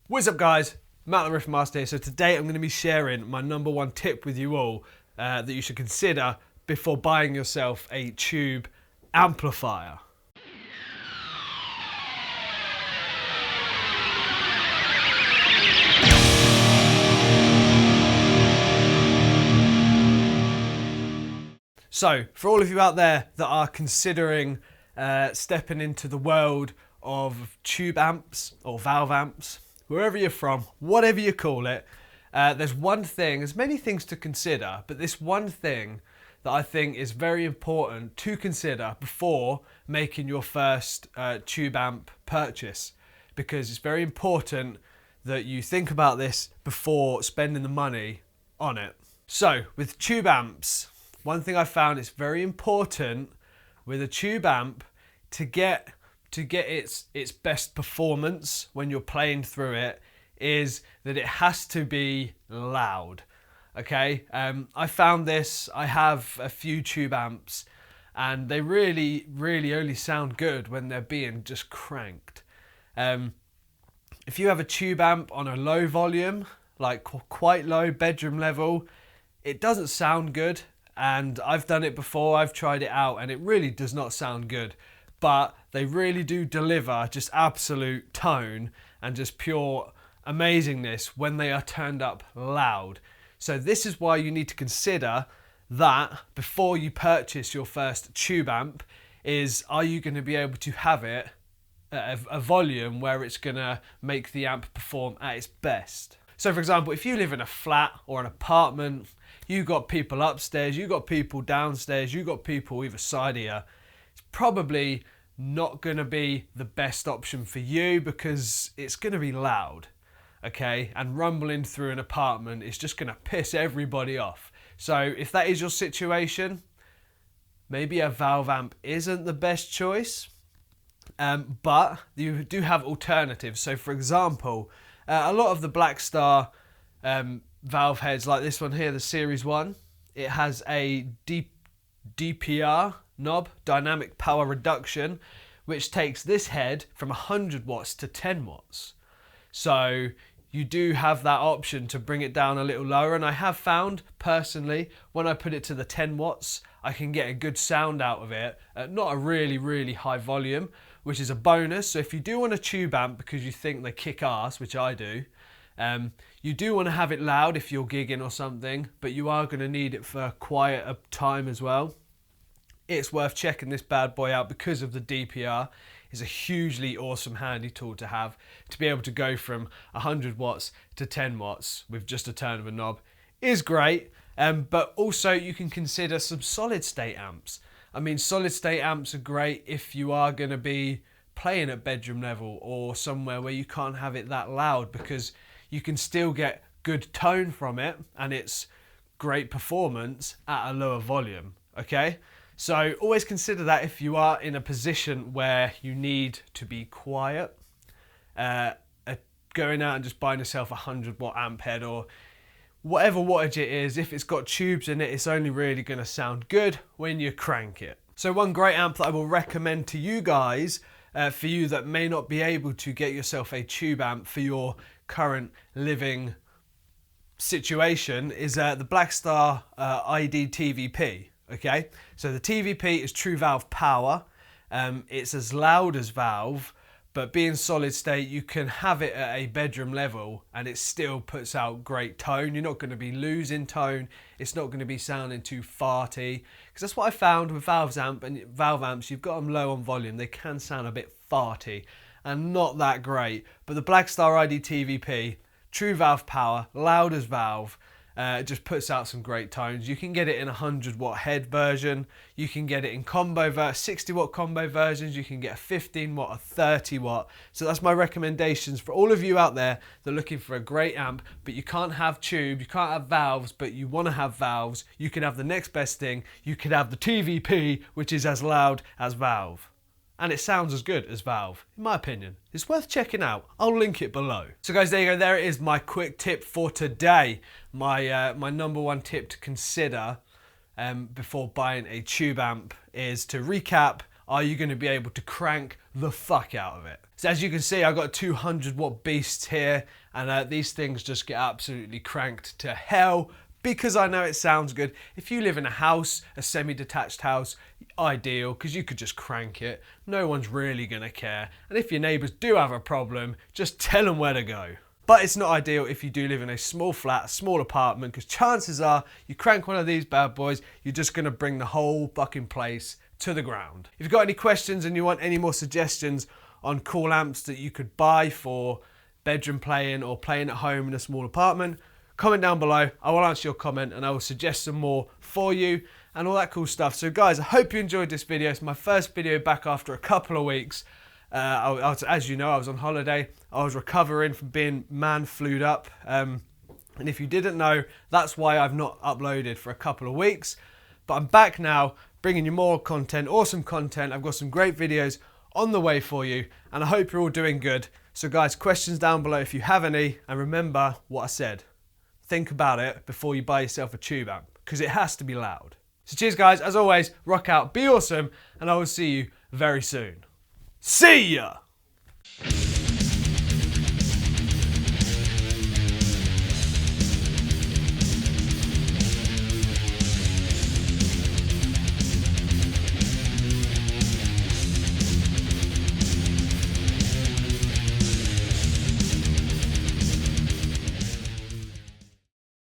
What's up guys, Matt the Riff Master here. So today I'm going to be sharing my number one tip with you all that you should consider before buying yourself a tube amplifier. So for all of you out there that are considering stepping into the world of tube amps or valve amps, wherever you're from, whatever you call it, there's one thing, there's many things to consider, but this one thing that I think is very important to consider before making your first tube amp purchase, because it's very important that you think about this before spending the money on it. So with tube amps, one thing I found is very important with a tube amp to get its best performance when you're playing through it is that it has to be loud. Okay, I found this. I have a few tube amps and they really only sound good when they're being just cranked. If you have a tube amp on a low volume, like quite low, bedroom level, it doesn't sound good. And I've done it before, I've tried it out and it really does not sound good. But they really do deliver just absolute tone and just pure amazingness when they are turned up loud. So this is why you need to consider that before you purchase your first tube amp, is are you going to be able to have it at a volume where it's going to make the amp perform at its best. So for example, if you live in a flat or an apartment, you've got people upstairs, you've got people downstairs, you've got people either side of you, it's probably not going to be the best option for you because it's going to be loud, okay? And rumbling through an apartment is just going to piss everybody off. So if that is your situation, maybe a valve amp isn't the best choice, but you do have alternatives. So for example, a lot of the Black Star valve heads, like this one here, the Series 1, it has a DPR knob, dynamic power reduction, which takes this head from 100 watts to 10 watts. So you do have that option to bring it down a little lower, and I have found personally when I put it to the 10 watts I can get a good sound out of it at not a really high volume, which is a bonus. So if you do want a tube amp because you think they kick ass, which I do, you do want to have it loud if you're gigging or something, but you are going to need it for quieter time as well. It's worth checking this bad boy out because of the DPR. It's a hugely awesome handy tool to have, to be able to go from 100 watts to 10 watts with just a turn of a knob is great. But also you can consider some solid state amps. I mean, solid state amps are great if you are going to be playing at bedroom level or somewhere where you can't have it that loud, because you can still get good tone from it and it's great performance at a lower volume, okay? So always consider that if you are in a position where you need to be quiet. Going out and just buying yourself a 100 watt amp head or whatever wattage it is, if it's got tubes in it, it's only really going to sound good when you crank it. So one great amp that I will recommend to you guys, for you that may not be able to get yourself a tube amp for your current living situation, is the Black Star ID TVP. Okay, so the TVP is true valve power. It's as loud as valve, but being solid state, you can have it at a bedroom level and it still puts out great tone. You're not going to be losing tone. It's not going to be sounding too farty, because that's what I found with valve amps. You've got them low on volume, they can sound a bit farty and not that great. But the Black Star ID TVP, true valve power, loud as valve, just puts out some great tones. You can get it in a 100 watt head version. You can get it in 60 watt combo versions. You can get a 15 watt, a 30 watt. So that's my recommendations for all of you out there that are looking for a great amp, but you can't have tube, you can't have valves, but you want to have valves. You can have the next best thing. You could have the TVP, which is as loud as valve. And it sounds as good as valve, in my opinion. It's worth checking out. I'll link it below. So guys, there you go. There it is, my quick tip for today. My number one tip to consider before buying a tube amp is to recap: are you going to be able to crank the fuck out of it? So as you can see, I've got a 200 watt beast here, and these things just get absolutely cranked to hell because I know it sounds good. If you live in a house, a semi-detached house, ideal, because you could just crank it. No one's really gonna care. And if your neighbours do have a problem, just tell them where to go. But it's not ideal if you do live in a small flat, a small apartment, because chances are you crank one of these bad boys, you're just gonna bring the whole fucking place to the ground. If you've got any questions and you want any more suggestions on cool amps that you could buy for bedroom playing or playing at home in a small apartment, comment down below. I will answer your comment and I will suggest some more for you and all that cool stuff. So guys, I hope you enjoyed this video. It's my first video back after a couple of weeks. As you know, I was on holiday. I was recovering from being man-flued up. And if you didn't know, that's why I've not uploaded for a couple of weeks. But I'm back now, bringing you more content, awesome content. I've got some great videos on the way for you, and I hope you're all doing good. So guys, questions down below if you have any, and remember what I said. Think about it before you buy yourself a tube amp, because it has to be loud. So cheers guys, as always, rock out, be awesome, and I will see you very soon. See ya!